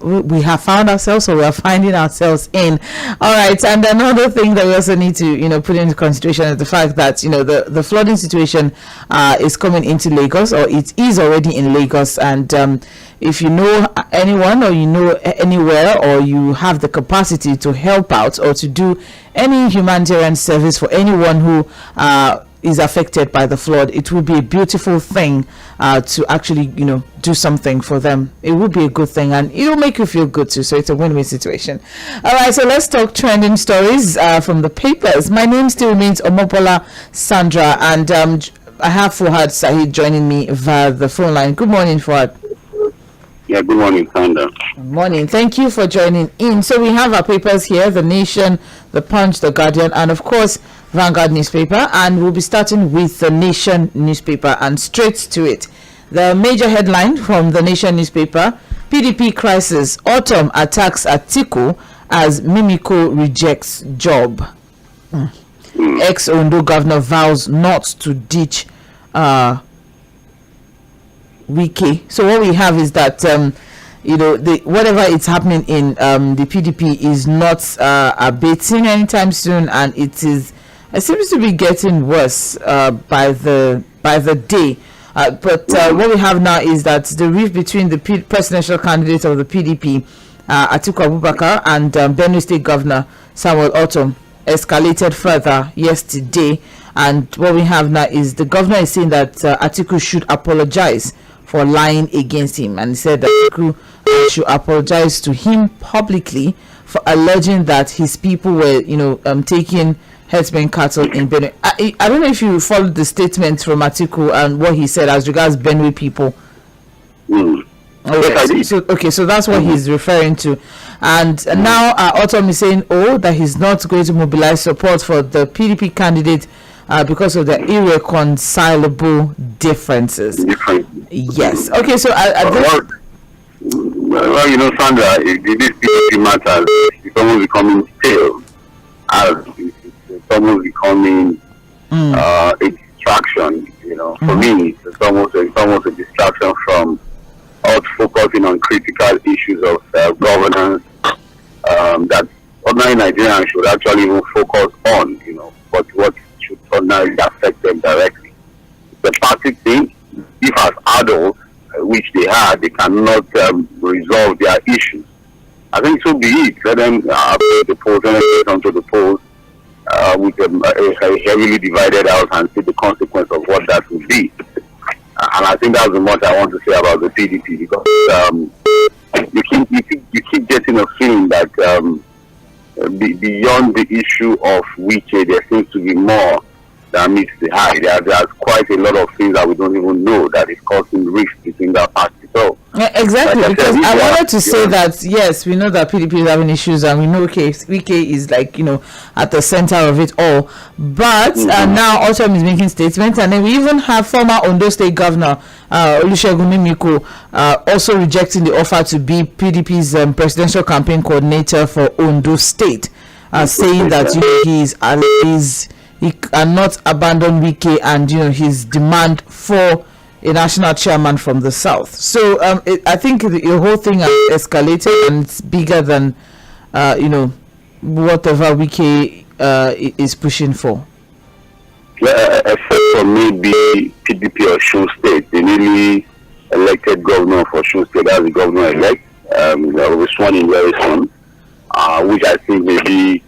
we have found ourselves, or we are finding ourselves in. All right, and another thing that we also need to put into consideration is the fact that the flooding situation is coming into Lagos, or it is already in Lagos, and if you know anyone, or you know anywhere, or you have the capacity to help out or to do any humanitarian service for anyone who is affected by the flood, it would be a beautiful thing to actually do something for them. It would be a good thing, and it will make you feel good too, so it's a win-win situation. All right, so let's talk trending stories from the papers. My name still remains Omobola Sandra, and I have Fuad Sahid joining me via the phone line. Good morning, Fuad. Yeah, good morning, Sandra. Good morning. Thank you for joining in. So we have our papers here: The Nation, The Punch, The Guardian, and of course Vanguard newspaper. And we'll be starting with The Nation newspaper, and straight to it. The major headline from The Nation newspaper: PDP crisis, Autumn attacks Atiku as Mimiko rejects job. Ex-Ondo governor vows not to ditch Wike. So what we have is that whatever is happening in the PDP is not abating anytime soon, and it seems to be getting worse by the day. But what we have now is that the rift between the presidential candidate of the PDP, Atiku Abubakar, and Benue State Governor Samuel Ortom escalated further yesterday. And what we have now is the governor is saying that Atiku should apologize for lying against him, and he said that Atiku should apologize to him publicly for alleging that his people were, taking herdsmen cattle in Benue. I don't know if you followed the statement from Atiku and what he said as regards Benue people. Okay, so that's what he's referring to. And now Autumn is saying, that he's not going to mobilize support for the PDP candidate because of the irreconcilable differences. Yes. Okay, so Sandra, this PDP matter is almost becoming stale, as it's almost becoming a distraction. For me, it's almost a distraction from us focusing on critical issues of governance that ordinary Nigerians should actually even focus on. But what should ordinarily affect them directly. The party thing, if as adults, which they had, they cannot resolve their issues. I think so be it. Let them put the polls, let them get onto the polls with a heavily divided house and see the consequence of what that will be. And I think that's what I want to say about the PDP, because you keep getting a feeling that beyond the issue of Wike, there seems to be more that meets the eye. There's quite a lot of things that we don't even know that is causing rift between that party. So exactly, like because I wanted to say that yes, we know that PDP is having issues, and we know Wike is at the center of it all. But now Autumn is making statements, and then we even have former Ondo State Governor Olusegun Mimiko also rejecting the offer to be PDP's presidential campaign coordinator for Ondo State, saying that he cannot abandon Wike and his demand for a national chairman from the south. So I think the whole thing has escalated, and it's bigger than whatever Wike is pushing for. Except for maybe PDP or Osun State, the newly elected governor for Osun State, that's the governor-elect, will be sworn in very soon, which I think may be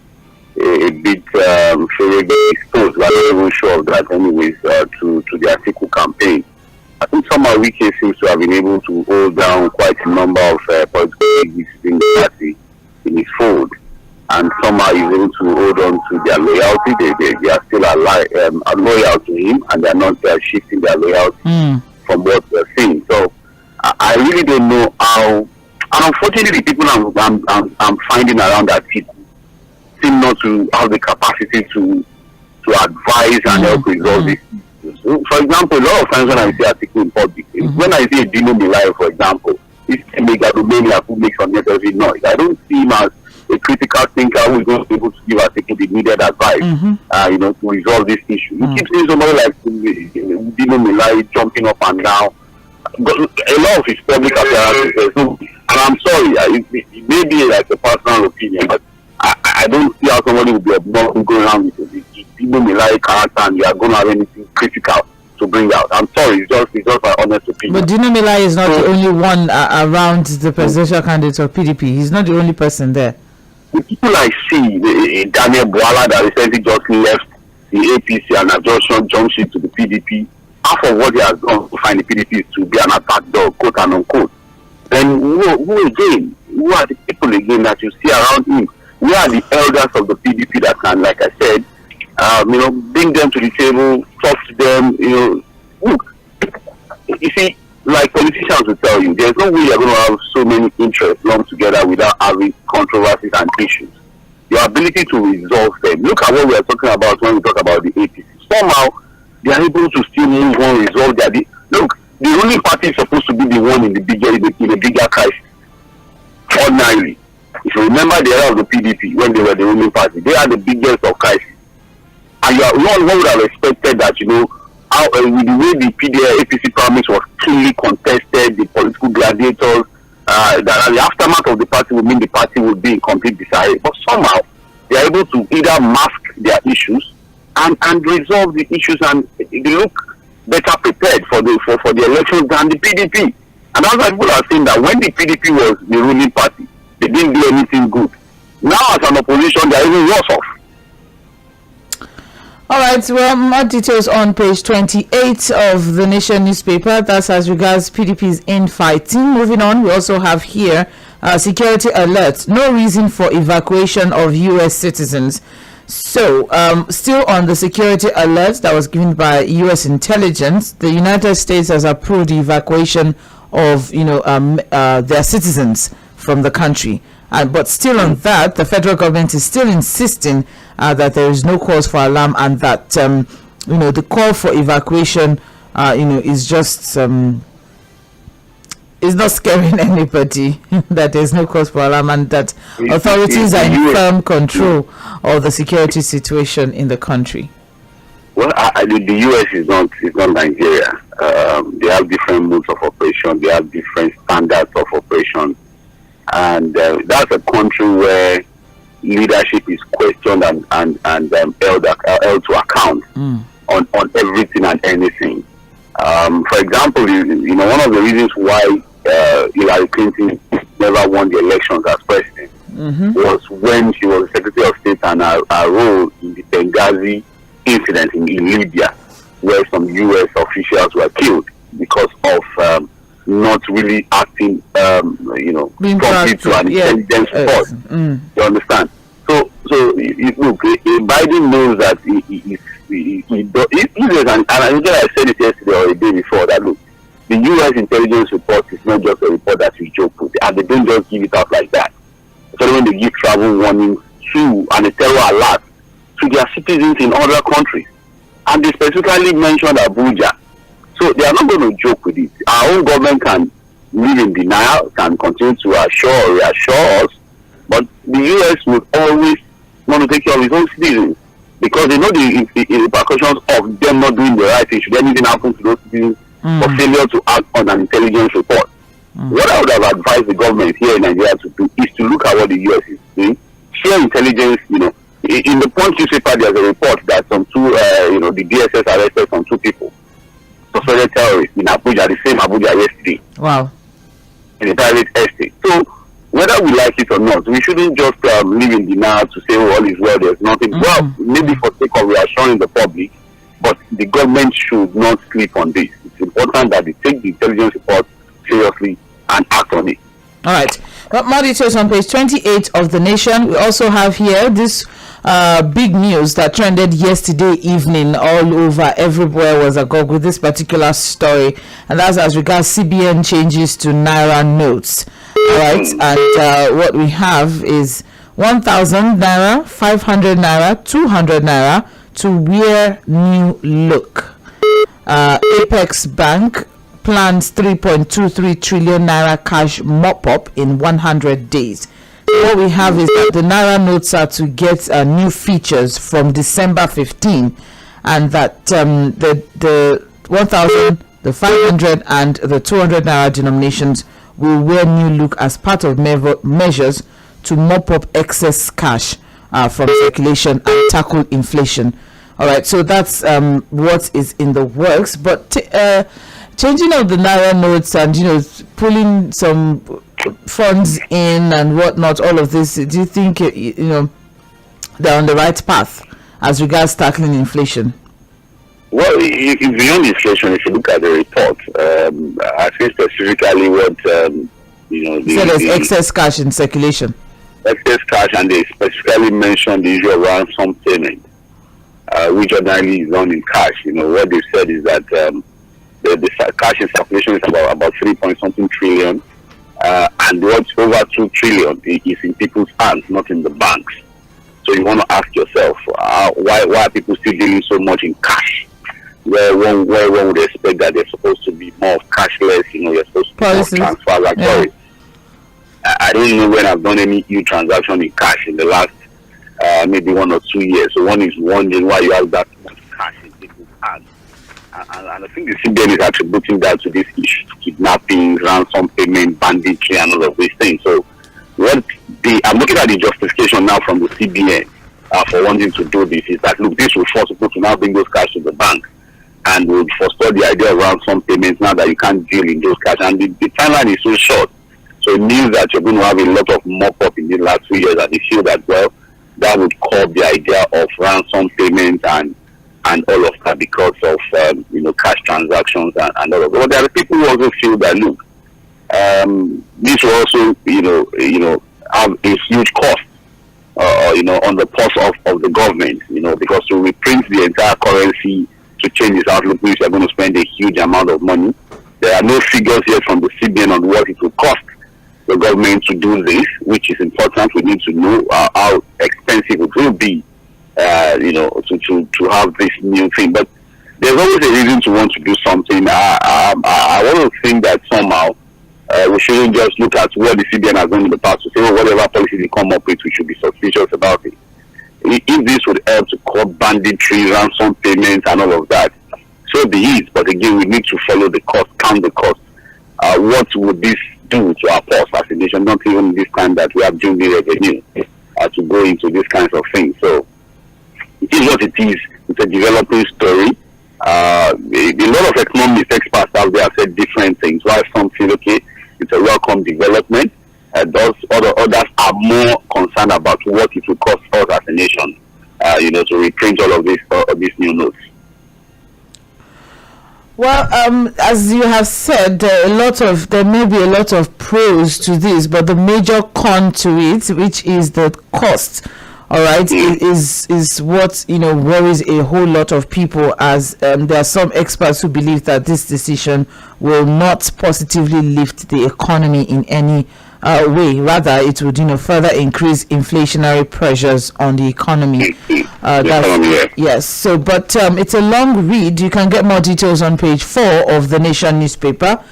a bit favorably exposed. But I'm not even sure of that anyways, to the Atiku campaign. I think somehow Wike seems to have been able to hold down quite a number of political leaders in the party in his fold, and somehow he's able to hold on to their loyalty. They are still loyal to him, and they're not shifting their loyalty from what we're seeing. So I really don't know how. And unfortunately, the people I'm finding around that people seem not to have the capacity to advise and help resolve this. For example, a lot of times when I see articles in public, when I see a Dino Milai, for example, this megalomania who makes unnecessary noise, I don't see him as a critical thinker who is going to be able to give us the needed advice, to resolve this issue. You keep seeing somebody like Dino Milai jumping up and down. But a lot of his public appearances, so I I'm sorry, it may be like a personal opinion, but I don't see how somebody will be obnoxious going around with the people may like character and you are going to have anything critical to bring out. I'm sorry, it's just my honest opinion. But Dino Melaye is not the only one around the presidential candidate of PDP. He's not the only person there. The people I see, Daniel Bwala that recently just left the APC and has just jumped ship to the PDP, half of what he has done to find the PDP is to be an attack dog, quote and unquote. Then who again? Who are the people again that you see around him? Who are the elders of the PDP that can, like I said, bring them to the table, talk to them, look, you see, like politicians will tell you, there's no way you're going to have so many interests lumped together without having controversies and issues. Your ability to resolve them. Look at what we are talking about when we talk about the APC. Somehow, they are able to still move on, resolve their... Look, the ruling party is supposed to be the one in the bigger crisis. Ordinarily. If you remember the era of the PDP, when they were the ruling party, they are the biggest of crisis. And one would have expected that, how, with the way the APC promise was clearly contested, the political gladiators, that the aftermath of the party would mean the party would be in complete disarray. But somehow, they are able to either mask their issues and resolve the issues, and they look better prepared for the elections than the PDP. And that's why people are saying that when the PDP was the ruling party, they didn't do anything good. Now, as an opposition, they are even worse off. All right, well, more details on page 28 of the Nation newspaper. That's as regards PDP's infighting. Moving on, we also have here security alert. No reason for evacuation of U.S. citizens. So, still on the security alert that was given by U.S. intelligence, the United States has approved the evacuation of, their citizens from the country. But still on that, the federal government is still insisting that there is no cause for alarm, and that the call for evacuation is just is not scaring anybody. That there is no cause for alarm, and that authorities are in firm control of the security situation in the country. Well, the U.S. is not Nigeria. They have different modes of operation. They have different standards of operation. And that's a country where leadership is questioned and held to account on everything and anything. For example, one of the reasons why Hillary Clinton never won the elections as president was when she was Secretary of State, and her role in the Benghazi incident in Libya, where some U.S. officials were killed because of not really acting, promptly to an intelligence report. You understand? So look, Biden knows that and I think I said it yesterday or a day before, that look, the U.S. intelligence report is not just a report that you joke with, and they don't just give it out like that. So when they give travel warnings and a terror alert to their citizens in other countries, and they specifically mentioned Abuja. So they are not going to joke with it. Our own government can live in denial, can continue to assure or reassure us, but the U.S. would always want to take care of its own citizens, because they know the repercussions of them not doing the right thing should anything happen to those citizens for failure to act on an intelligence report. What I would have advised the government here in Nigeria to do is to look at what the U.S. is doing, share intelligence. In the Punch newspaper, there's a report that the DSS arrested some 2 people, suspected terrorists in Abuja, the same Abuja yesterday. Wow. In a private estate. So, whether we like it or not, we shouldn't just live in denial to say, all is well, there's nothing. Well, maybe for sake of reassuring the public, but the government should not sleep on this. It's important that they take the intelligence report seriously and act on it. All right. Well, more details on page 28 of the Nation. We also have here this big news that trended yesterday evening all over. Everywhere was agog with this particular story, and that's as regards CBN changes to Naira notes. All right. And what we have is 1,000 Naira, 500 Naira, 200 Naira to wear new look. Apex Bank plans 3.23 trillion Naira cash mop-up in 100 days. What we have is that the Naira notes are to get new features from December 15, and that the 1,000, the 500 and the 200 Naira denominations will wear new look as part of measures to mop up excess cash from circulation and tackle inflation. All right, so that's what is in the works. But changing of the naira notes and pulling some funds in and whatnot, all of this, do you think they're on the right path as regards tackling inflation? Well, it's beyond inflation. If you look at the report, I think specifically what so there's excess cash in circulation. Excess cash, and they specifically mentioned the issue of ransom payment, which ordinarily is done in cash. What they said is that the cash in circulation is about 3-point-something trillion, and what's over 2 trillion is in people's hands, not in the banks. So you want to ask yourself, why are people still dealing so much in cash? Where one would expect that they're supposed to be more cashless, you're supposed to be more transfer. Like, sorry, I don't know when I've done any huge transaction in cash in the last maybe 1 or 2 years. So one is wondering why you have that much cash in people's hands. And I think the CBN is attributing that to this issue, kidnapping, ransom payment, banditry, and all of these things. So I'm looking at the justification now from the CBN for wanting to do this is that, look, this will force people to now bring those cash to the bank, and will forestall the idea of ransom payments now that you can't deal in those cash. And the timeline is so short. So it means that you're going to have a lot of mop-up in the last 2 years, and they feel that, well, that would curb the idea of ransom payments and all of that because of cash transactions and all of that. But there are people who also feel that, look, this will also have a huge cost on the purse of the government, because to reprint the entire currency to change its outlook means you're going to spend a huge amount of money. There are no figures yet from the CBN on what it will cost the government to do this, which is important. We need to know how expensive it will be, to have this new thing. But there's always a reason to want to do something. I want to think that somehow we shouldn't just look at what the CBN has done in the past to say, well, whatever policy they come up with, we should be suspicious about it. If this would help to curb banditry, ransom payments, and all of that, so be it. But again, we need to follow the cost, count the cost. What would this do to our pulse as a nation? Not even this time that we have June revenue to go into these kinds of things. So it is what it is. It's a developing story. A lot of economic experts out there have said different things. While some feel okay, it's a welcome development. Others are more concerned about what it will cost us as a nation, to reprint all of these new notes. Well, as you have said, there may be a lot of pros to this, but the major con to it, which is the cost, all right, is what worries a whole lot of people, as there are some experts who believe that this decision will not positively lift the economy in any way. Rather, it would further increase inflationary pressures on the economy. Yes. So, but it's a long read. You can get more details on page 4 of the Nation newspaper.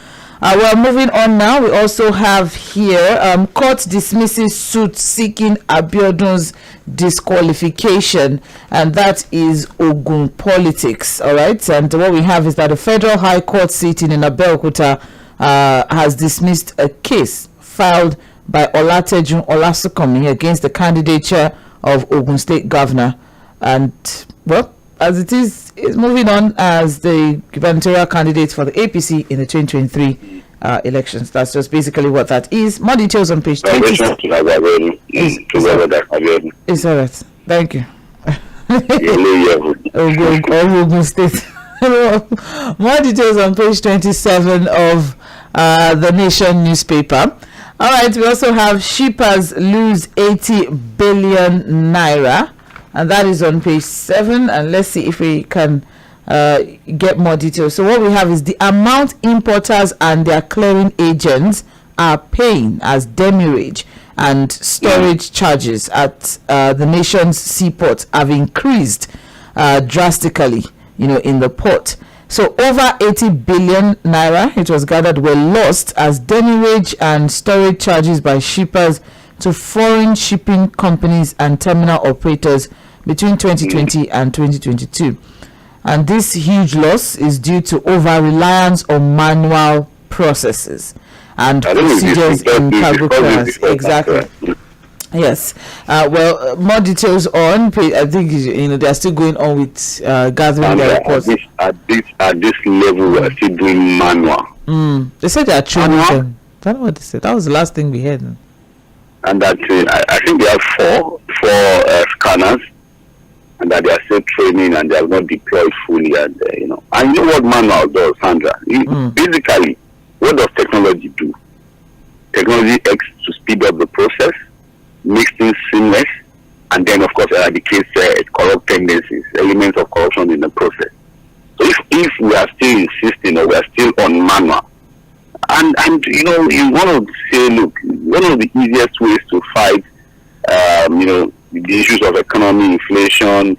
We're moving on now. We also have here court dismisses suit seeking Abiodun's disqualification, and that is Ogun politics. All right, and what we have is that the Federal High Court sitting in Abeokuta has dismissed a case filed by Olatejun Olasukomi against the candidature of Ogun State Governor, and well, as it is, is moving on as the gubernatorial candidate for the APC in the 2023 elections. That's just basically what that is. More details on page 20. It's all right. Thank you. Ogun State. More details on page 27 of the Nation newspaper. All right, we also have shippers lose 80 billion naira, and that is on page 7. And let's see if we can get more details. So what we have is the amount importers and their clearing agents are paying as demurrage and storage charges at the nation's seaports have increased drastically, in the port. So over 80 billion naira, it was gathered, were lost as demurrage and storage charges by shippers to foreign shipping companies and terminal operators between 2020 and 2022. And this huge loss is due to over-reliance on manual processes. and I don't know if procedures in cargo clearance. Exactly. Yes. Well, more details on. I think they are still going on with gathering their reports. At this level, we are still doing manual. They said they are training them. I don't know what they said. That was the last thing we heard. And that I think they have four scanners, and that they are still training and they have not deployed fully. And and you know what manual does, Sandra? Basically, what does technology do? Technology acts to speed up the process, makes things seamless, and then of course eradicates corrupt tendencies, elements of corruption in the process. So if we are still insisting or we are still on manual, and you want to say, look, one of the easiest ways to fight the issues of economy, inflation,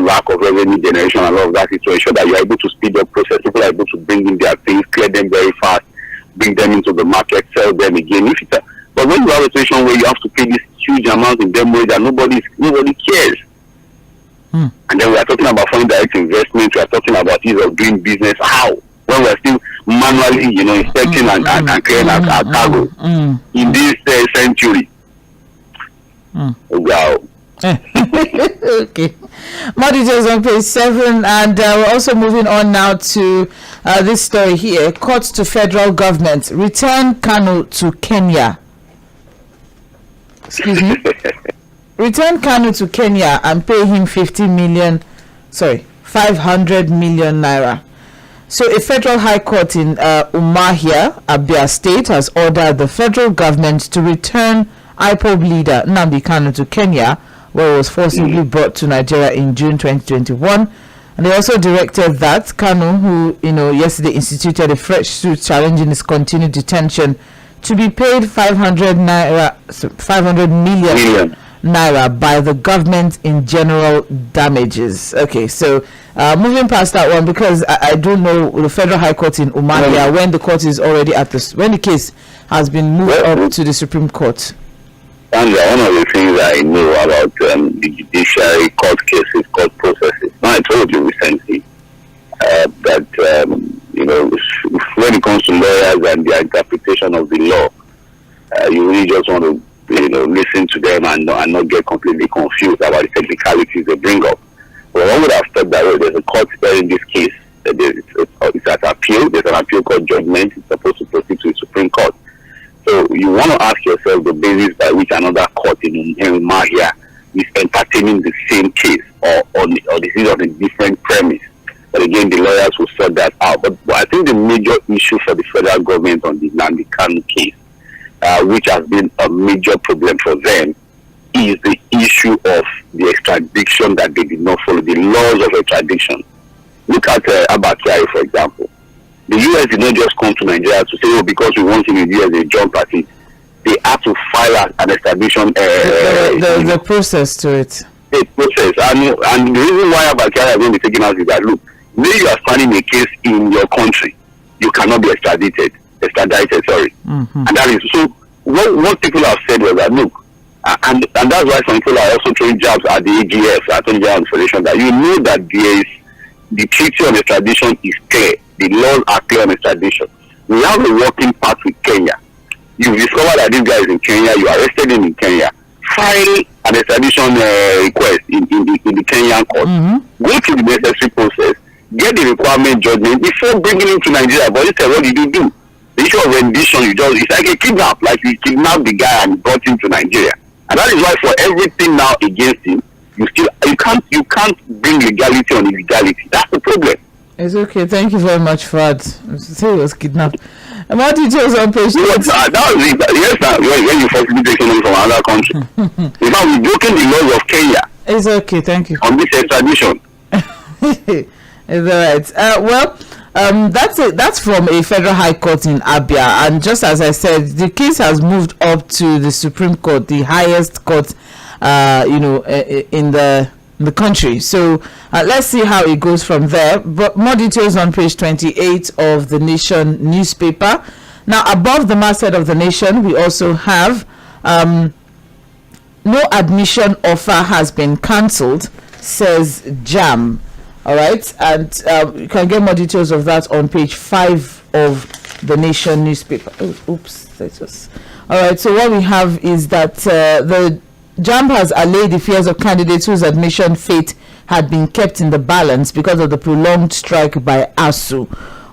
lack of revenue generation and all of that is to ensure that you are able to speed up process. People are able to bring in their things, clear them very fast, bring them into the market, sell them again. But when you have a situation where you have to pay this huge amount in demo that nobody cares. And then we are talking about foreign direct investment, we are talking about ease of doing business. How? When we are still manually, inspecting and clearing our cargo in this century. Wow. Okay. More details on page 7, and we're also moving on now to this story here. Court to federal government return Kanu to Kenya. Excuse me. Return Kanu to Kenya and pay him 500 million naira. So a federal high court in Umuahia, Abia State, has ordered the federal government to return IPOB leader Nnamdi Kanu to Kenya, where he was forcibly brought to Nigeria in June 2021. And they also directed that Kanu, who yesterday instituted a fresh suit challenging his continued detention, to be paid 500 million naira by the government in general damages. Okay, so moving past that one, because I don't know the federal high court in Umuahia when the court is already when the case has been moved up to the Supreme Court. And one of the things I know about the judiciary, court cases, court processes. Now I told you recently that when it comes to lawyers and their interpretation of the law, you really just want to listen to them and not get completely confused about the technicalities they bring up. Well, one would have thought that there's a court in this case. It's at appeal. There's an appeal court judgment. It's supposed to proceed to the Supreme Court. So you want to ask yourself the basis by which another court in Umuahia is entertaining the same case, or this is on a different premise. But again, the lawyers will sort that out. But I think the major issue for the federal government on the Nnamdi Kanu case, which has been a major problem for them, is the issue of the extradition that they did not follow, the laws of extradition. Look at Abba Kyari, for example. The U.S. did not just come to Nigeria to say, because we want him in the U.S., they jump at it. They have to file an extradition. The process to it. The process. And the reason why Abba Kyari is going to be taken out is that, look, when you are standing a case in your country, you cannot be extradited. And that is so. What people have said was that, look, and that's why some people are also throwing jabs at the AGF, Attorney General Federation, that you know that there is the treaty on extradition is clear. The laws are clear on extradition. We have a working path with Kenya. You discover that this guy is in Kenya. You arrested him in Kenya. File an extradition request in the Kenyan court. Go through the necessary process. Get the requirement judgment before bringing him to Nigeria. But instead, what did you do? The issue of rendition, it's like a kidnap. Like you kidnapped the guy and brought him to Nigeria. And that is why for everything now against him, you can't bring legality on illegality. That's the problem. It's okay. Thank you very much, Fad. Say he was kidnapped. More details on page 2. That was it. Yes, when you forcibly take someone from another country. In fact, we've broken the laws of Kenya. It's okay. Thank you. On this extradition. It's all right. That's from a federal high court in Abia, and just as I said, the case has moved up to the Supreme Court, the highest court, in the country. So let's see how it goes from there. But more details on page 28 of the Nation newspaper. Now, above the masthead of the Nation, we also have no admission offer has been cancelled, says JAM. All right, and you can get more details of that on page 5 of the Nation newspaper. Oh, oops, that's just all right. So what we have is that the JAMB has allayed the fears of candidates whose admission fate had been kept in the balance because of the prolonged strike by ASU.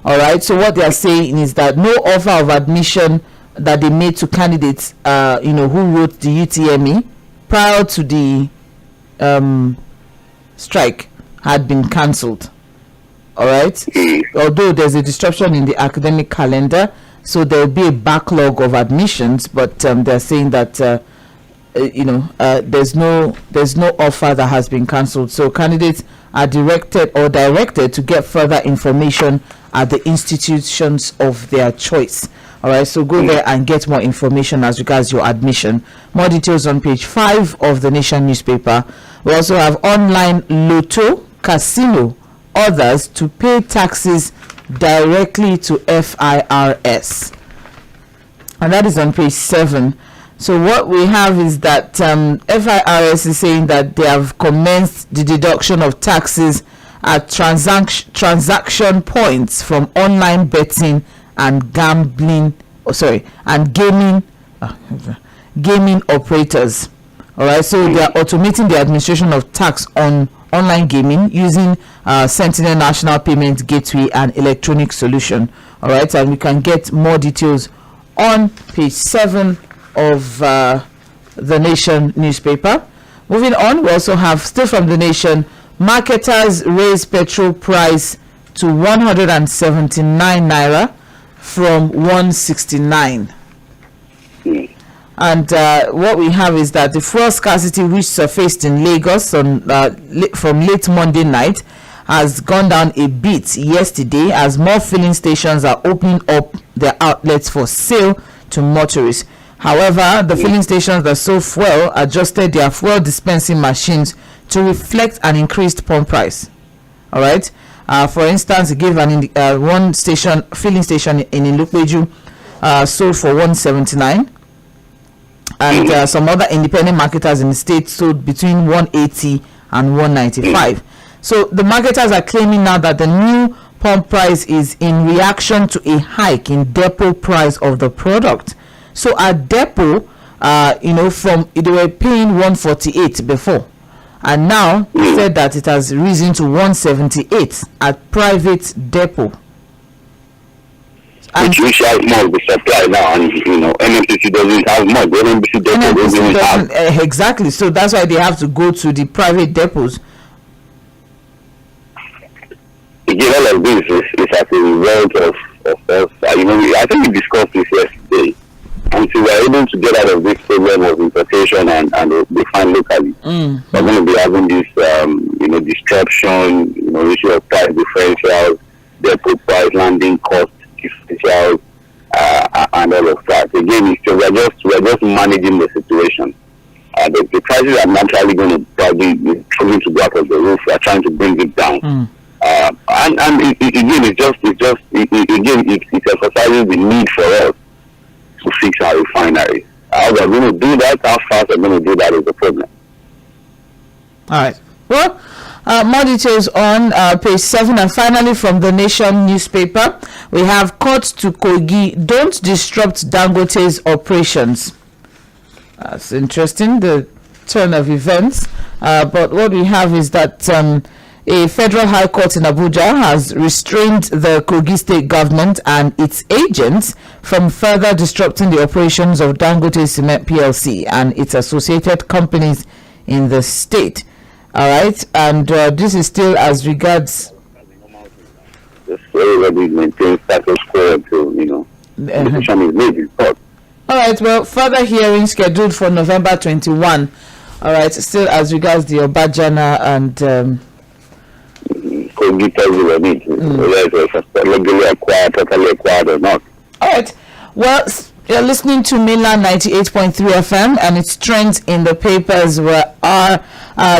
All right. So what they are saying is that no offer of admission that they made to candidates, who wrote the UTME prior to the strike had been cancelled. All right. Although there's a disruption in the academic calendar, so there will be a backlog of admissions, but they're saying that there's no offer that has been cancelled. So candidates are directed to get further information at the institutions of their choice. All right, so go there and get more information as regards your admission. More details on page 5 of the Nation newspaper. We also have online lotto, casino, others to pay taxes directly to FIRS, and that is on page 7. So what we have is that FIRS is saying that they have commenced the deduction of taxes at transaction points from online betting and gaming operators. All right, so they are automating the administration of tax on online gaming using Sentinel National Payment Gateway and electronic solution. All right, and we can get more details on page 7 of the Nation newspaper. Moving on, we also have, still from the Nation, marketers raise petrol price to 179 naira from 169. And what we have is that the fuel scarcity which surfaced in Lagos from late Monday night has gone down a bit yesterday as more filling stations are opening up their outlets for sale to motorists. However, the filling stations that sold fuel adjusted their fuel dispensing machines to reflect an increased pump price. All right. For instance, give one filling station in Ilupeju sold for 179, and some other independent marketers in the state sold between 180 and 195. So the marketers are claiming now that the new pump price is in reaction to a hike in depot price of the product. So at depot, from they were paying 148 before, and now said that it has risen to 178 at private depot. Which has more of the supply now, and NMPC doesn't have much. NMPC depot doesn't have. Exactly. So that's why they have to go to the private depots. Again, all of this is as a result of us. I think we discussed this yesterday. Until we are able to get out of this problem of importation and define locally, we're going to be having this, disruption, issue of price differentials, depot price, landing cost differentials, and all of that. Again, we're just managing the situation. The prices are naturally going to probably be trying to go out of the roof. We're trying to bring it down. And it's emphasizing the need for us to fix our refineries. How we're going to do that, how fast we're going to do that is the problem. All right. Well, more details on page 7, and finally from the Nation newspaper, we have court to Kogi, don't disrupt Dangote's operations. That's interesting, the turn of events. But what we have is that a federal high court in Abuja has restrained the Kogi state government and its agents from further disrupting the operations of Dangote Cement PLC and its associated companies in the state. All right, and this is still as regards. Everybody maintains status quo until decision is made in court. All right. Well, further hearing scheduled for November 21. All right, still as regards the Obajana and. Kogi tells you whether it was legally acquired, totally acquired or not. All right. Well, you're listening to Mainland 98.3 FM, and its trends in the papers. We are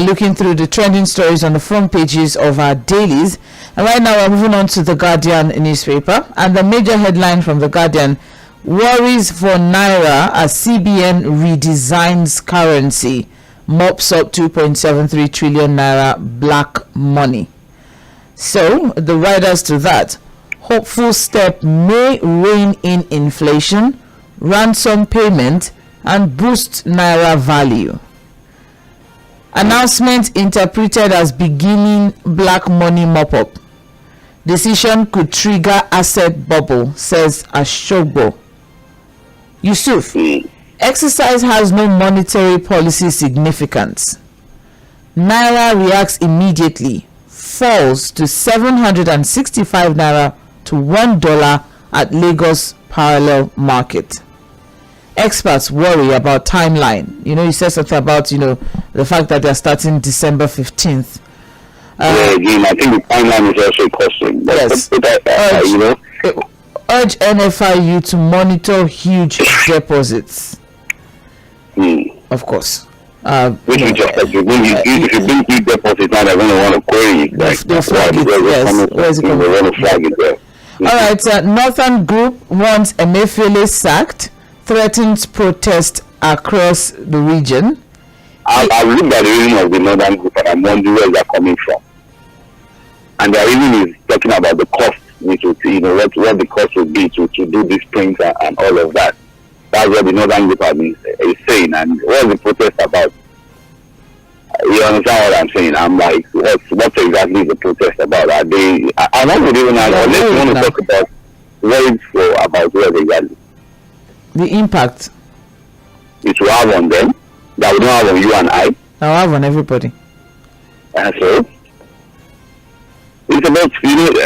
looking through the trending stories on the front pages of our dailies. And right now, we're moving on to the Guardian newspaper. And the major headline from the Guardian: worries for Naira as CBN redesigns currency, mops up 2.73 trillion Naira black money. So, the riders to that: hopeful step may rein in inflation, ransom payment, and boost naira value. Announcement interpreted as beginning black money mop-up. Decision could trigger asset bubble, says Ashogbo. Yusuf, exercise has no monetary policy significance. Naira reacts immediately, falls to 765 naira to $1 at Lagos parallel market. Experts worry about timeline. You said something about, the fact that they're starting December 15th. Again, I think the timeline is also a question. Yes. Urge NFIU to monitor huge deposits. Of course. Which we just if you bring huge deposits now, they're going to want to query it. They flag it, yes. Where is it coming? They want to flag it there. All right, Northern Group wants Emefiele sacked, threatens protest across the region. I've looked at the reason of the Northern Group and I'm wondering where they're coming from. And their reason is talking about the cost, which would, what the cost would be to do these things and all of that. That's what the Northern Group is saying. And what is the protest about? You understand what I'm saying? I'm like, what exactly is the protest about? I'm not even unless you want to talk about words about what exactly. The impact it will have on them that we don't have on you and I. I'll have on everybody. And so it's about,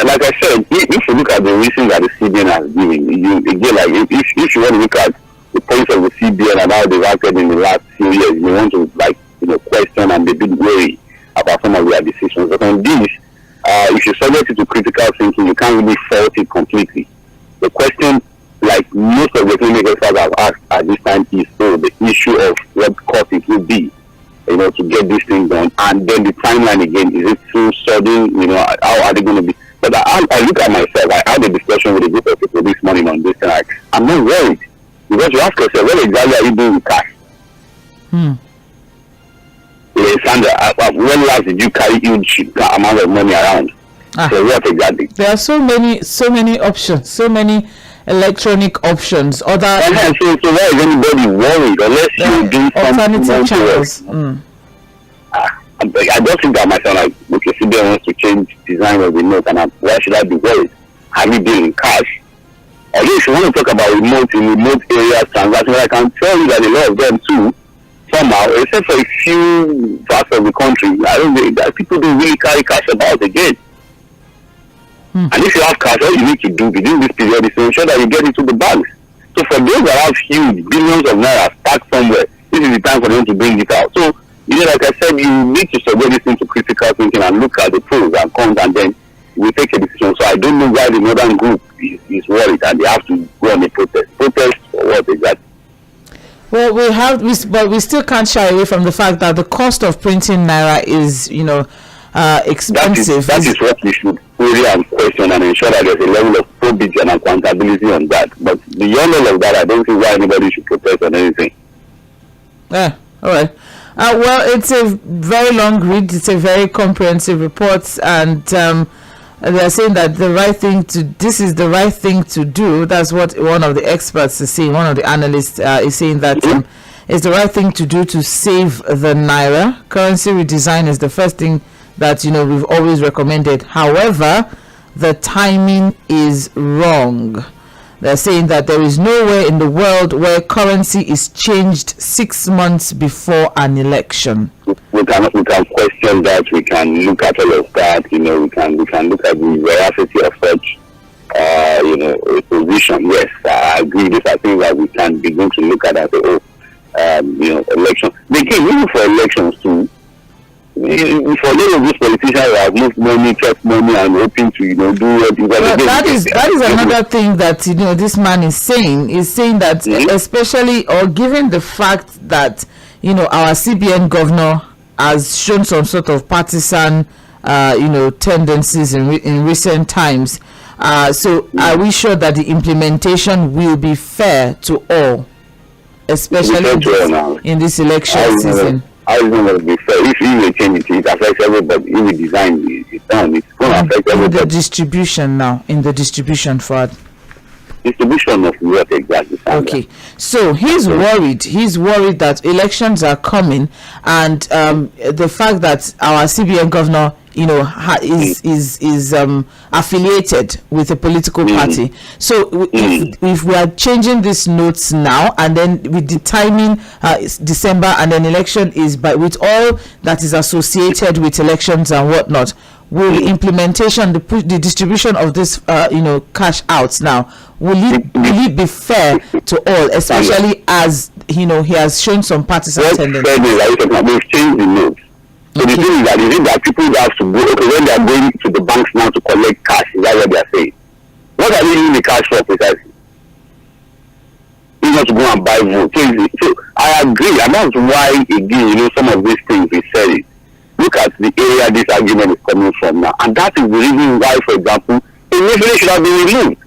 like I said, if you look at the reasons that the CBN has given, again, like if you want to look at the points of the CBN and how they've acted in the last few years, you want to question and be a bit worried about some of their decisions. But on this, if you subject it to critical thinking, you can't really fault it completely. The question, like most of the clinical experts have asked at this time, is the issue of what cost it will be, to get this thing done. And then the timeline again, is it too sudden? How are they going to be? But I look at myself, I had a discussion with a group of people this morning on this, and I'm not worried. Because you ask yourself, what exactly are you doing with cash? Sandra, when last did you carry huge amount of money around? So what exactly? There are so many options, so many electronic options. So why is anybody worried unless you do something alternative channels? I just think that myself, like, okay, CBN wants to change design of the note, and why should I be worried? Have you been in cash? Although if you want to talk about remote areas transactions, I can tell you that a lot of them too, somehow, except for a few parts of the country, I don't think that people don't really carry cash about again. And if you have cash, all you need to do within this period is to ensure that you get into the banks. So for those that have huge billions of naira stacked somewhere, this is the time for them to bring it out. So, like I said, you need to subject this into critical thinking and look at the pros and cons, and then we take a decision. So I don't know why the Northern Group is worried and they have to go on a protest. Protest for what exactly? Well, but we still can't shy away from the fact that the cost of printing naira is, expensive. That is what we should query and question and ensure that there's a level of probity and accountability on that. But beyond all of that, I don't see why anybody should protest on anything. Yeah, all right. Well, it's a very long read. It's a very comprehensive report, and they're saying that this is the right thing to do. That's what one of the experts is saying. One of the analysts is saying that it's the right thing to do to save the naira. Currency redesign is the first thing that we've always recommended. However, the timing is wrong. They're saying that there is nowhere in the world where currency is changed 6 months before an election. We can question that. We can look at all of that. We can look at the veracity of such, a position. Yes, I agree with this. I think that we can begin to look at that. Election. They came even for elections too. For a lot of these politicians who have moved money, kept money, and hoping to, do what you got to do. That is another thing that this man is saying. Is saying that especially, or given the fact that our CBN governor has shown some sort of partisan, tendencies in recent times. So are we sure that the implementation will be fair to all, especially in this election season? I don't know to be fair. If you change it affects everybody. If we design it done, it's going to affect in the everybody. distribution now, in the distribution for Distribution of what exactly? Sandra? okay, so he's worried that elections are coming, and the fact that our CBN governor, you know, is affiliated with a political party. So if we are changing these notes now, and then with the timing December, and then election is with all that is associated with elections and whatnot, will the implementation, the distribution of this cash outs now, will it be fair to all, especially as he has shown some partisan tendencies? We've changed the notes. So the thing is that people have to go, okay, when they are going to the banks now to collect cash, is that what they are saying? What are they using the cash for precisely? It's not to go and buy votes. So I agree, and that's why, again, some of these things we said it. Look at the area this argument is coming from now. And that is the reason why, for example, Emefiele should have been removed.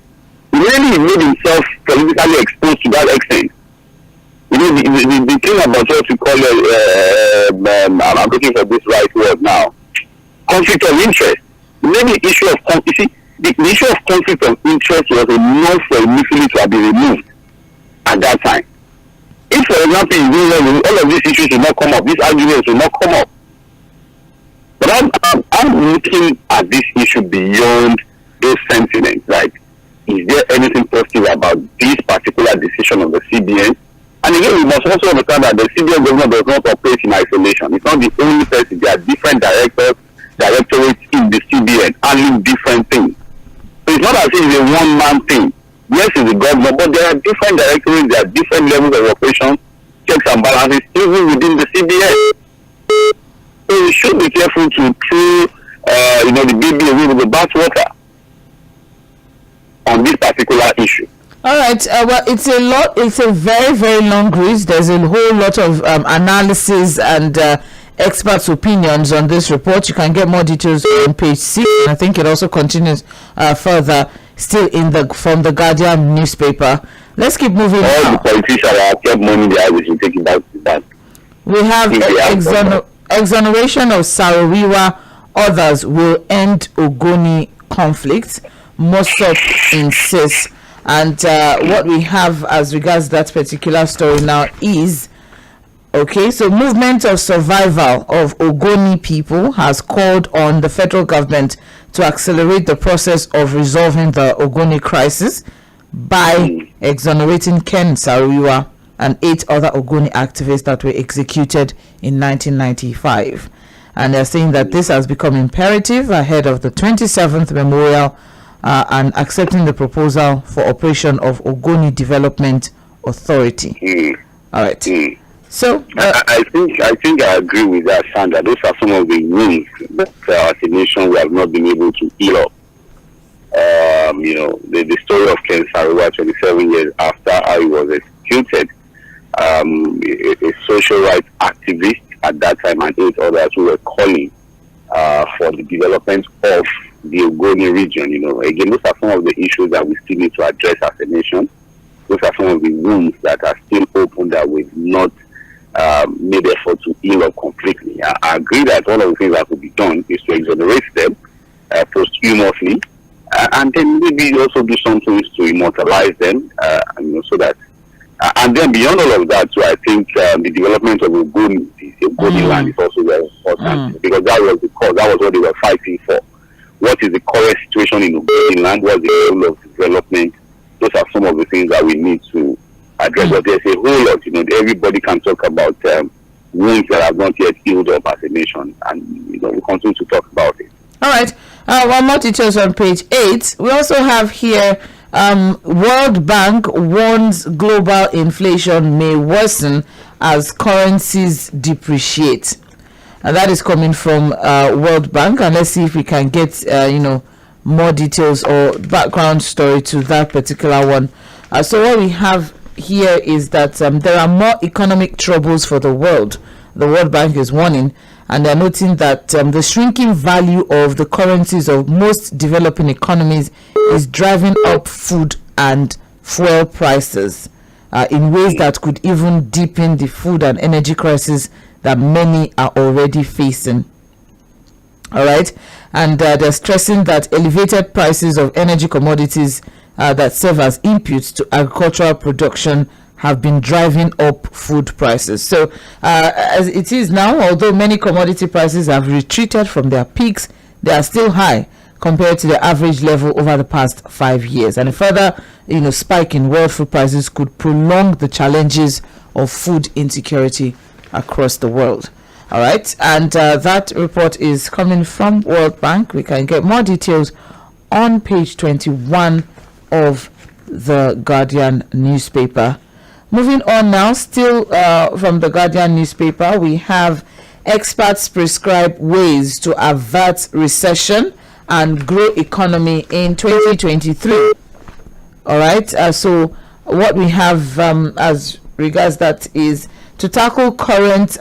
He really made himself politically exposed to that extent. The thing about what we call I'm looking for this right word now, conflict of interest. Maybe the issue of conflict, the issue of conflict of interest was enough for Emefiele to have been removed at that time. If, for example, all of these issues will not come up, these arguments will not come up. But I'm looking at this issue beyond those sentiments. Like, is there anything positive about this particular decision of the CBN? And again, we must also understand that the CBN government does not operate in isolation. It's not the only person. There are different directorates in the CBN handling different things. So it's not as if it's a one-man thing. Yes, it's the government, but there are different directorates, there are different levels of operation, checks and balances, even within the CBN. So we should be careful to throw, the baby away with the bathwater on this particular issue. All right. Well, it's a very, very long list. There's a whole lot of analysis and experts' opinions on this report. You can get more details on page 6. And I think it also continues further, still from the Guardian newspaper. Let's keep moving. All the politicians have kept money there. We should take it back to that. We have exoneration of Saro-Wiwa. Others will end Ogoni conflict. Mossop insists. And what we have as regards that particular story now is, so Movement of Survival of Ogoni people has called on the federal government to accelerate the process of resolving the Ogoni crisis by exonerating Ken Saro-Wiwa and 8 other Ogoni activists that were executed in 1995. And they're saying that this has become imperative ahead of the 27th memorial and accepting the proposal for operation of Ogoni Development Authority. All right. So I think I agree with that, Sandra. Those are some of the wounds that as a nation we have not been able to heal up. The story of Ken Saro-Wiwa 27 years after how he was executed. A social rights activist at that time and 8 others who were calling for the development of the Ogoni region. Again, those are some of the issues that we still need to address as a nation. Those are some of the wounds that are still open that we've not made effort to heal up completely. I agree that one of the things that could be done is to exonerate them posthumously, and then maybe also do some things to immortalize them, so that. And then beyond all of that, too, I think the development of Ogoni land is also very important because that was the cause. That was what they were fighting for. What is the current situation in Ogoni land? What's the level of development? Those are some of the things that we need to address. But there's a whole lot. Everybody can talk about wounds that have not yet healed up as a nation, and we continue to talk about it. All right. One more details on page 8. We also have here. World Bank warns global inflation may worsen as currencies depreciate. And that is coming from World Bank. And let's see if we can get more details or background story to that particular one. So what we have here is that there are more economic troubles for the world. The World Bank is warning, and they're noting that the shrinking value of the currencies of most developing economies is driving up food and fuel prices in ways that could even deepen the food and energy crisis that many are already facing. All right, and they're stressing that elevated prices of energy commodities that serve as inputs to agricultural production have been driving up food prices. So as it is now, although many commodity prices have retreated from their peaks, they are still high compared to the average level over the past 5 years. And a further spike in world food prices could prolong the challenges of food insecurity across the world. All right, and that report is coming from World Bank. We can get more details on page 21 of the Guardian newspaper. Moving on now, still from the Guardian newspaper, we have experts prescribe ways to avert recession and grow economy in 2023. All right, so what we have as regards that is to tackle current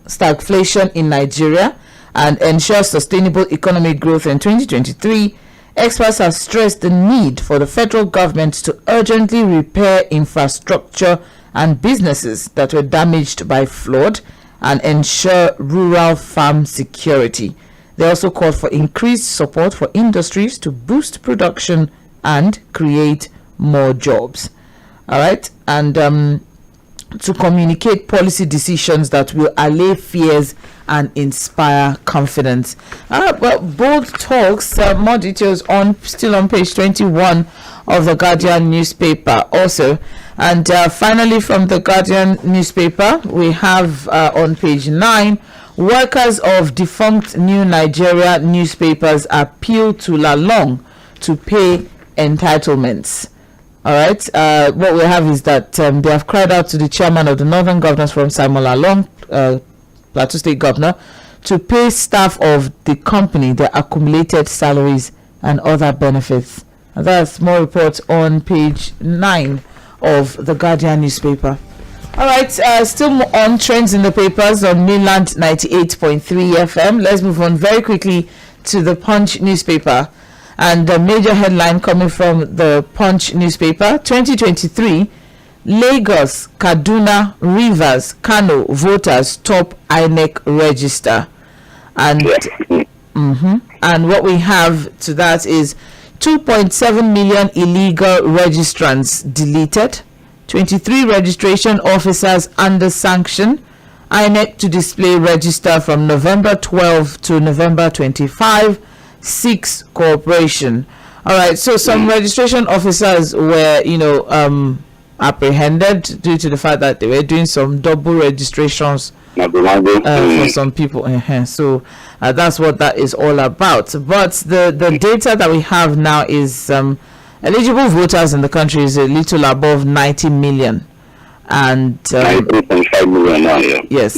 stagflation in Nigeria and ensure sustainable economic growth in 2023. Experts have stressed the need for the federal government to urgently repair infrastructure and businesses that were damaged by flood and ensure rural farm security. They also called for increased support for industries to boost production and create more jobs. All right, and to communicate policy decisions that will allay fears and inspire confidence. But bold talks, more details still on page 21 of the Guardian newspaper also. And finally, from the Guardian newspaper, we have on page 9, workers of defunct New Nigeria newspapers appeal to Lalong to pay entitlements. All right, what we have is that they have cried out to the chairman of the Northern Governors Forum, Simon Lalong, Plateau State Governor, to pay staff of the company their accumulated salaries and other benefits. And that's more reports on page 9 of the Guardian newspaper. All right, still on trends in the papers on Mainland 98.3 FM. Let's move on very quickly to the Punch newspaper. And the major headline coming from the Punch newspaper, 2023, Lagos, Kaduna, Rivers, Kano voters top INEC register. And and what we have to that is 2.7 million illegal registrants deleted, 23 registration officers under sanction, INEC to display register from November 12 to November 25, 6 cooperation. All right, so some registration officers were apprehended due to the fact that they were doing some double registrations for some people. So that's what that is all about. But the data that we have now is eligible voters in the country is a little above 90 million. And 90.5 million now, yeah. Yes.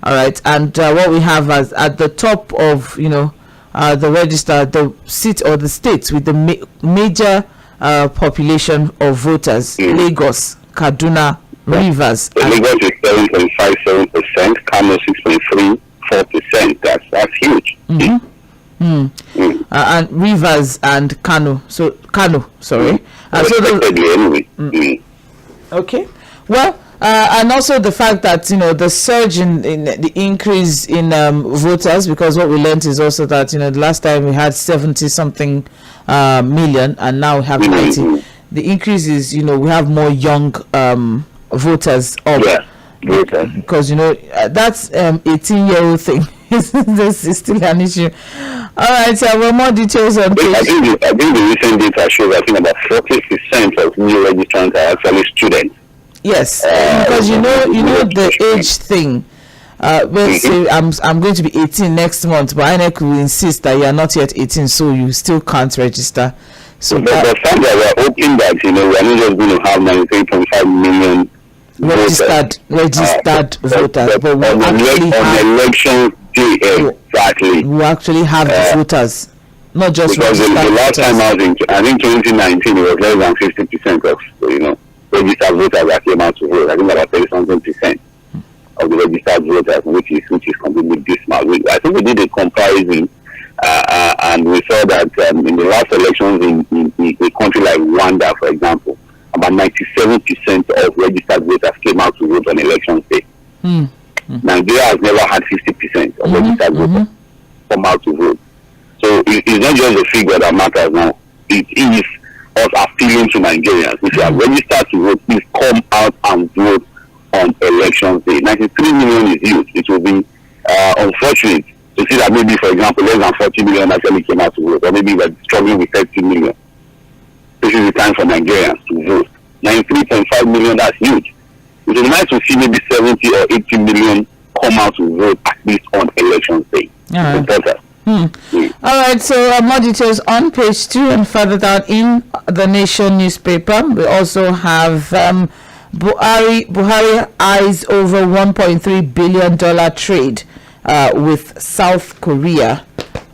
All right, and what we have as at the top of the register, the seat or the states with the major population of voters, Lagos, Kaduna, Rivers. Lagos is 7.57%, Kano 6.34%. That's huge. And Rivers and Kano. So Kano, sorry. Okay. Well, and also the fact that the surge in the increase in voters, because what we learned is also that the last time we had 70 something million and now we have 90. The increase is we have more young voters up. Yeah, voters. Because that's 18-year-old thing. This is still an issue. All right, well, more details on page. I think the recent data shows about 40% of new registrants are actually students. Yes, because the age thing. Let's say I'm going to be 18 next month, but INEC will insist that you are not yet 18, so you still can't register. So but the fact that we're hoping that we are not just going to have 93.5 million registered voters, but we actually have election day exactly. We actually have the voters, not just because registered the last voters. time I think 2019 it was less than 50% of registered voters that came out to vote. I think about 30-something% of the registered voters, which is completely dismal. I think we did a comparison, and we saw that in the last elections in a country like Rwanda, for example, about 97% of registered voters came out to vote on election day. Nigeria has never had 50% of registered voters. come out to vote. So it's not just the figure that matters now. It is us appealing to Nigerians. If you are registered to vote, please come out and vote on election day. 93 million is huge. It will be unfortunate to see that maybe, for example, less than 40 million actually came out to vote, or maybe we're struggling with 30 million. This is the time for Nigerians to vote. 93.5 million, that's huge. It is nice to see maybe 70 or 80 million come out to vote at least on election day. All right, so more details on page 2 and further down in the Nation newspaper. We also have Buhari eyes over $1.3 billion trade with South Korea.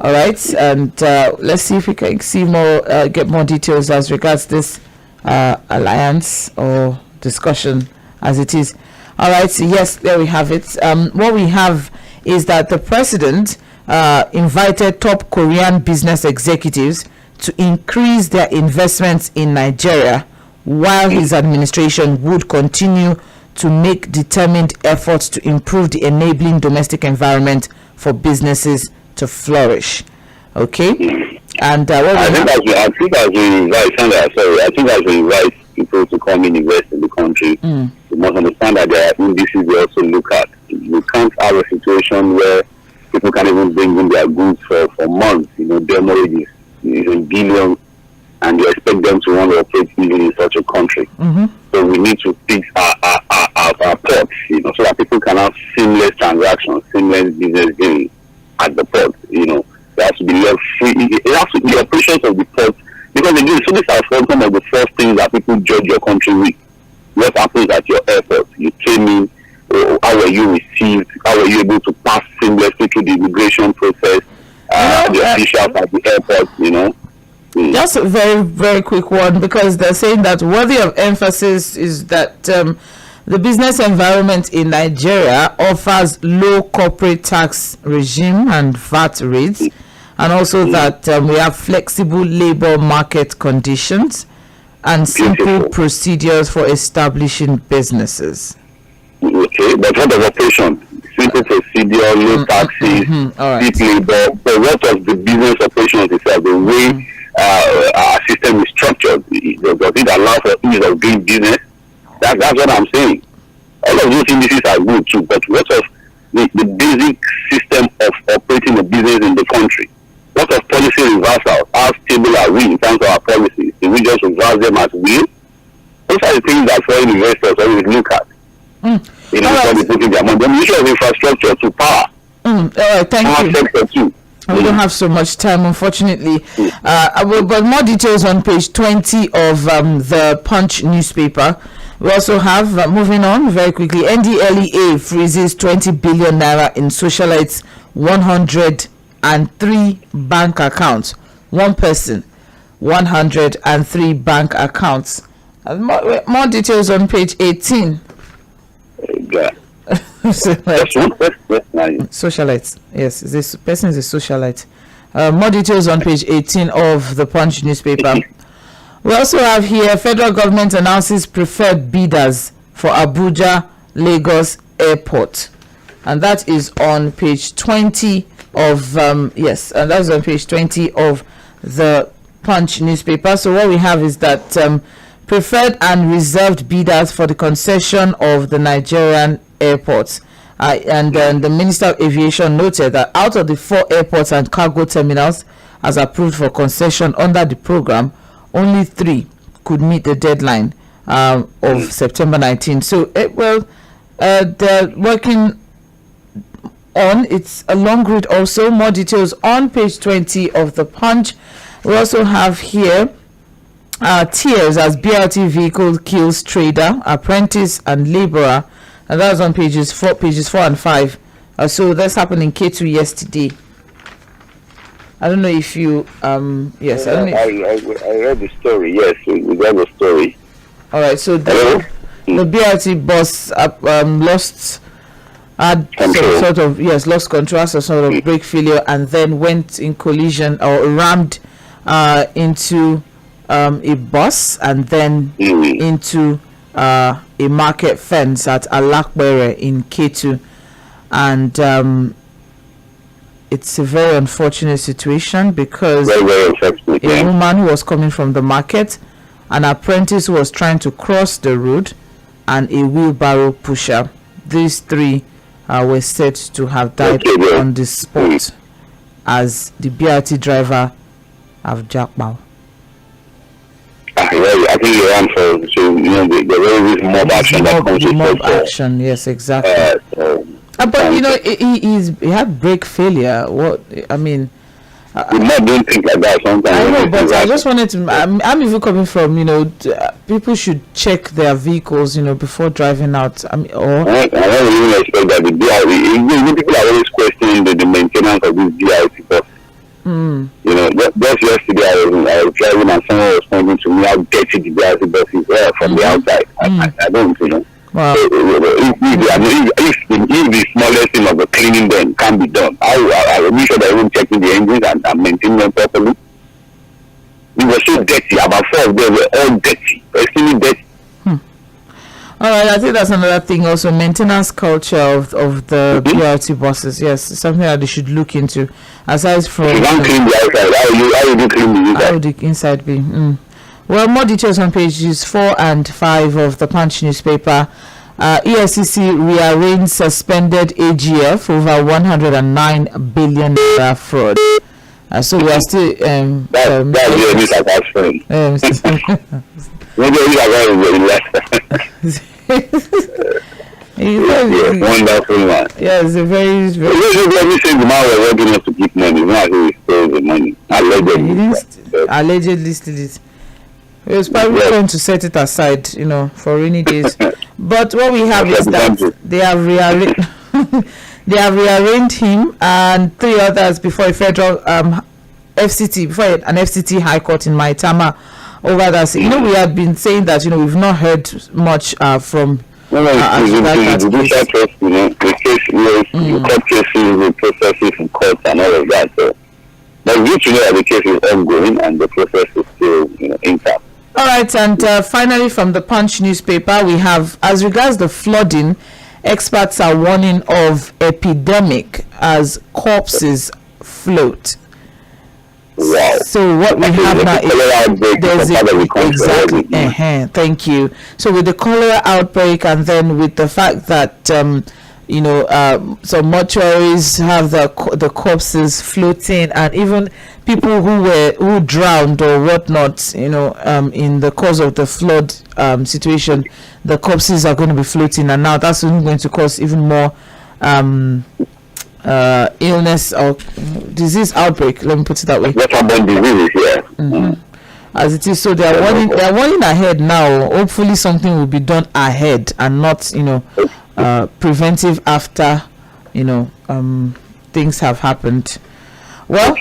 All right, and let's see if we can see more, get more details as regards this alliance or discussion as it is. All right, so yes, there we have it. What we have is that the president invited top Korean business executives to increase their investments in Nigeria, while his administration would continue to make determined efforts to improve the enabling domestic environment for businesses to flourish. Okay, and I think as we invite people to come and invest in the country, you must understand that there are indices they also look at. You can't have a situation where people can even bring in their goods for months. Demorage is in billions, and you expect them to want to operate even in such a country. So we need to fix our ports, so that people can have seamless transactions, seamless business dealings at the port. There has to be left free. It has to be the operations of the port, because again, so these are some of the first things that people judge your country with. What happens at your airport? You came in. How were you received? How were you able to pass seamlessly through the immigration process? The officials at the airport, Just a very, very quick one, because they're saying that worthy of emphasis is that the business environment in Nigeria offers low corporate tax regime and VAT rates, and also that we have flexible labor market conditions and simple procedures for establishing businesses. Okay, but what of operation? Simple procedure, low taxes, cheap labor. But what of the business operations itself? The way our system is structured, does it allow for ease of doing business? That's what I'm saying. All of those indices are good too, but what of the basic system of operating a business in the country? What of policy reversals? How stable are we in terms of our policies? Do we just reverse them as will? Those are the things that foreign investors always look at. Putting their money. The issue of infrastructure to power. Thank you. We don't have so much time, unfortunately. But more details on page 20 of the Punch newspaper. We also have, moving on very quickly, NDLEA freezes 20 billion naira in socialites' 103 bank accounts. One person, 103 bank accounts. More details on page 18. Socialites, yes, this person is a socialite. More details on page 18 of the Punch newspaper. We also have here, federal government announces preferred bidders for Abuja Lagos Airport, and that is on page 20 of and that's on page 20 of the Punch newspaper. So what we have is that preferred and reserved bidders for the concession of the Nigerian airports. And the Minister of Aviation noted that out of the 4 airports and cargo terminals as approved for concession under the program, only 3 could meet the deadline of September 19. So, they're working on. It's a long read also. More details on page 20 of the Punch. We also have here tears as BRT vehicle kills trader, apprentice and laborer, and that was on pages 4 and 5. So that's happened in K2 yesterday. I don't know if you yes, I read the story. Yes, we read the story. All right, so the BRT bus lost lost control as a sort of brake failure, and then went in collision or rammed into a bus and then into a market fence at Alakbere in K2, and it's a very unfortunate situation because Very, very unfortunate. a woman who was coming from the market, an apprentice who was trying to cross the road, and a wheelbarrow pusher. These three were said to have died on the spot as the BRT driver have jackpot. I think you're on for, so, the very mob action that comes with mob action, yes, exactly. But he had brake failure. What I mean, we might don't think like that sometimes. I know, but I just wanted to. I'm even coming from people should check their vehicles, before driving out. I don't even expect that the BRT. People are always questioning the maintenance of this BRT bus. Just yesterday I was driving and someone was pointing to me how dirty the BRT bus is from the outside. I don't. Wow. If the smallest thing of the cleaning them can be done, I will make sure that I'm checking the engines and maintaining them properly. It was so dirty. About 4 of them were all dirty, extremely dirty. All right, I think that's another thing. Also, maintenance culture of the BRT buses. Yes, it's something that they should look into. Aside from, if you don't clean the outside, how would you clean the inside? How would the inside be? Well, more details on pages 4 and 5 of the Punch newspaper. EFCC rearranged suspended AGF over 109 billion naira fraud. So we are still. That's the news of our friend. Maybe he's wonderful man. Yeah, it's a very. Every single man was working to keep money. Not who stole the money. Allegedly steal it. He was probably trying to set it aside, for rainy days. But what we have is that they have rearranged him and 3 others before a federal FCT, before an FCT High Court in Maitama over that. We have been saying that we've not heard much from. The court cases, the processes in courts and all of that. So, but good to know that the case is ongoing and the process is still intact. All right, and finally from the Punch newspaper, we have, as regards the flooding, experts are warning of epidemic as corpses float. Wow. So what we have now is there's exactly. Thank you. So with the cholera outbreak, and then with the fact that some mortuaries have the corpses floating, and even people who drowned or whatnot, in the course of the flood situation, the corpses are going to be floating, and now that's going to cause even more illness or disease outbreak. Let me put it that way. As it is, so they are warning ahead now. Hopefully, something will be done ahead and not, preventive after, things have happened. Well,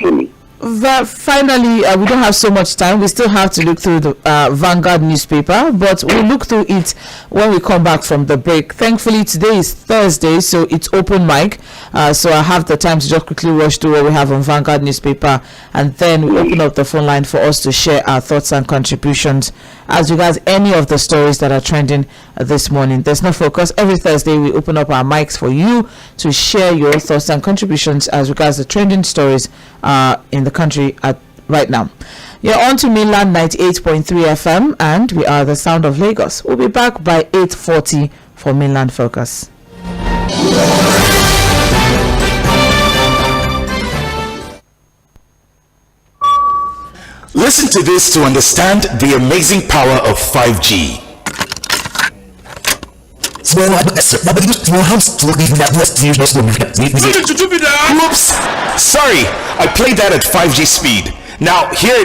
finally, we don't have so much time. We still have to look through the Vanguard newspaper, but we'll look through it when we come back from the break. Thankfully, today is Thursday, so it's open mic. So I have the time to just quickly rush through what we have on Vanguard newspaper, and then we open up the phone line for us to share our thoughts and contributions as regards any of the stories that are trending this morning. There's no focus. Every Thursday, we open up our mics for you to share your thoughts and contributions as regards the trending stories in the country right now. You're on to Mainland 98.3 FM, and we are the sound of Lagos. We'll be back by 8:40 for Mainland Focus. Listen to this to understand the amazing power of 5G. Oops! Sorry, I played that at 5G speed. Now, here